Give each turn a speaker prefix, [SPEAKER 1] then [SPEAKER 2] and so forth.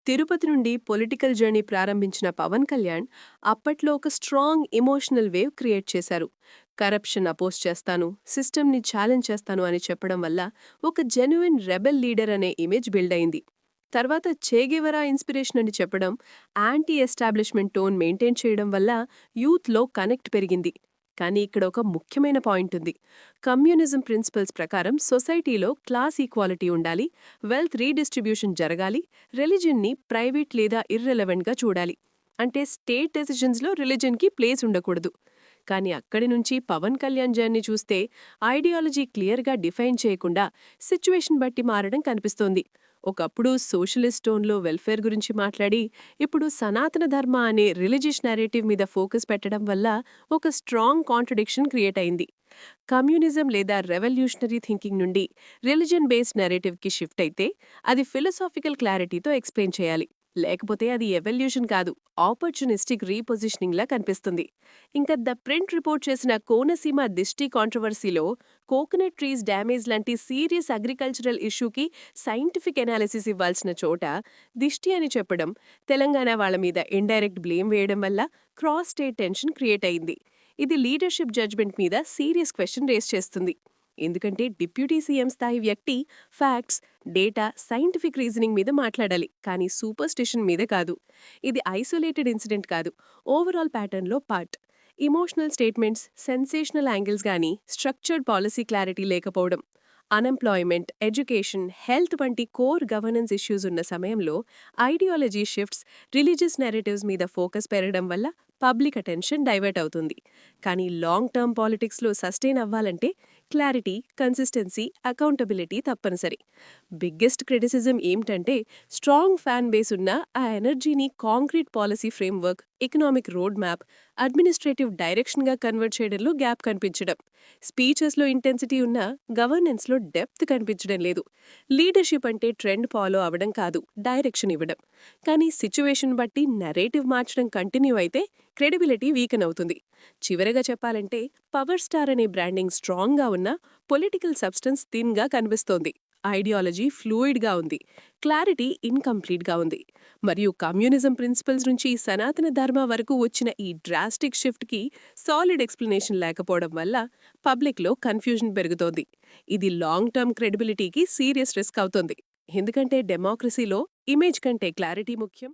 [SPEAKER 1] తిరుపతి నుండి political journey ప్రారంభించిన పవన్ కళ్యాణ్ అప్పట్లో ఒక స్ట్రాంగ్ ఎమోషనల్ వేవ్ క్రియేట్ చేశారు. కరప్షన్ అపోజ్ చేస్తాను, సిస్టమ్ని ఛాలెంజ్ చేస్తాను అని చెప్పడం వల్ల ఒక జెన్యున్ రెబెల్ లీడర్ అనే ఇమేజ్ బిల్డ్ అయింది. తర్వాత చేగెవరా ఇన్స్పిరేషన్ అని చెప్పడం, యాంటీ ఎస్టాబ్లిష్మెంట్ టోన్ మెయింటైన్ చేయడం వల్ల యూత్లో కనెక్ట్ పెరిగింది. కానీ ఇక్కడ ఒక ముఖ్యమైన పాయింట్ ఉంది. కమ్యూనిజం ప్రిన్సిపల్స్ ప్రకారం సొసైటీలో క్లాస్ ఈక్వాలిటీ ఉండాలి, వెల్త్ రీడిస్ట్రిబ్యూషన్ జరగాలి, రిలిజన్ని ప్రైవేట్ లేదా ఇర్రెలవెంట్గా చూడాలి. అంటే స్టేట్ డెసిషన్స్లో రిలిజన్కి ప్లేస్ ఉండకూడదు. కానీ అక్కడి నుంచి పవన్ కళ్యాణ్ జర్నీ చూస్తే ఐడియాలజీ క్లియర్గా డిఫైన్ చేయకుండా సిచ్యువేషన్ బట్టి మారడం కనిపిస్తోంది. ఒకప్పుడు సోషలిస్ట్ టోన్లో వెల్ఫేర్ గురించి మాట్లాడి, ఇప్పుడు సనాతన ధర్మ అనే రిలీజియస్ నెరేటివ్ మీద ఫోకస్ పెట్టడం వల్ల ఒక స్ట్రాంగ్ కాంట్రడిక్షన్ క్రియేట్ అయింది. కమ్యూనిజం లేదా రెవల్యూషనరీ థింకింగ్ నుండి రిలిజన్ బేస్డ్ నెరేటివ్కి షిఫ్ట్ అయితే అది ఫిలసాఫికల్ క్లారిటీతో ఎక్స్ప్లెయిన్ చేయాలి. లేకపోతే అది ఎవల్యూషన్ కాదు, ఆపర్చునిస్టిక్ రీపొజిషనింగ్లా కనిపిస్తుంది. ఇంకా ద ప్రింట్ రిపోర్ట్ చేసిన కోనసీమ దిష్టి కాంట్రవర్సీలో కోకోనట్ ట్రీస్ డ్యామేజ్ లాంటి సీరియస్ అగ్రికల్చరల్ ఇష్యూకి సైంటిఫిక్ ఎనాలిసిస్ ఇవ్వాల్సిన చోట దిష్టి అని చెప్పడం, తెలంగాణ వాళ్ళ మీద ఇండైరెక్ట్ బ్లేమ్ వేయడం వల్ల క్రాస్ స్టేట్ టెన్షన్ క్రియేట్ అయింది. ఇది లీడర్షిప్ జడ్జ్మెంట్ మీద సీరియస్ క్వశ్చన్ రేస్ చేస్తుంది. ఎందుకంటే డిప్యూటీ సీఎం స్థాయి వ్యక్తి ఫ్యాక్ట్స్, డేటా, సైంటిఫిక్ రీజనింగ్ మీద మాట్లాడాలి, కానీ సూపర్స్టిషన్ మీద కాదు. ఇది ఐసోలేటెడ్ ఇన్సిడెంట్ కాదు, ఓవరాల్ ప్యాటర్న్లో part. Emotional statements, sensational angles గానీ స్ట్రక్చర్డ్ పాలసీ క్లారిటీ లేకపోవడం, అన్ఎంప్లాయ్మెంట్, ఎడ్యుకేషన్, హెల్త్ వంటి కోర్ గవర్నెన్స్ ఇష్యూస్ ఉన్న సమయంలో ఐడియాలజీ షిఫ్ట్స్, రిలీజియస్ నెరేటివ్స్ మీద ఫోకస్ పెరగడం వల్ల పబ్లిక్ అటెన్షన్ డైవర్ట్ అవుతుంది. కానీ లాంగ్ టర్మ్ పాలిటిక్స్లో సస్టైన్ అవ్వాలంటే క్లారిటీ, కన్సిస్టెన్సీ, అకౌంటబిలిటీ తప్పనిసరి. బిగ్గెస్ట్ క్రిటిసిజం ఏమిటంటే స్ట్రాంగ్ ఫ్యాన్ బేస్ ఉన్న ఆ ఎనర్జీని concrete policy framework, economic road map, administrative డైరెక్షన్గా కన్వర్ట్ చేయడంలో గ్యాప్ కనిపించడం. స్పీచెస్లో ఇంటెన్సిటీ ఉన్నా గవర్నెన్స్లో డెప్త్ కనిపించడం లేదు. లీడర్షిప్ అంటే ట్రెండ్ ఫాలో అవ్వడం కాదు, డైరెక్షన్ ఇవ్వడం. కానీ సిచ్యువేషన్ బట్టి నెరేటివ్ మార్చడం కంటిన్యూ అయితే క్రెడిబిలిటీ వీకెన్ అవుతుంది. చివరగా చెప్పాలంటే పవర్ స్టార్ అనే బ్రాండింగ్ స్ట్రాంగ్గా ఉన్నా పొలిటికల్ సబ్స్టెన్స్ థిన్గా కనిపిస్తోంది. ఐడియాలజీ ఫ్లూయిడ్గా ఉంది, క్లారిటీ ఇన్కంప్లీట్గా ఉంది. మరియు కమ్యూనిజం ప్రిన్సిపల్స్ నుంచి సనాతన ధర్మ వరకు వచ్చిన ఈ డ్రాస్టిక్ షిఫ్ట్కి సాలిడ్ ఎక్స్ప్లెనేషన్ లేకపోవడం వల్ల పబ్లిక్లో కన్ఫ్యూజన్ పెరుగుతోంది. ఇది లాంగ్ టర్మ్ క్రెడిబిలిటీకి సీరియస్ రిస్క్ అవుతోంది. ఎందుకంటే డెమోక్రసీలో ఇమేజ్ కంటే క్లారిటీ ముఖ్యం.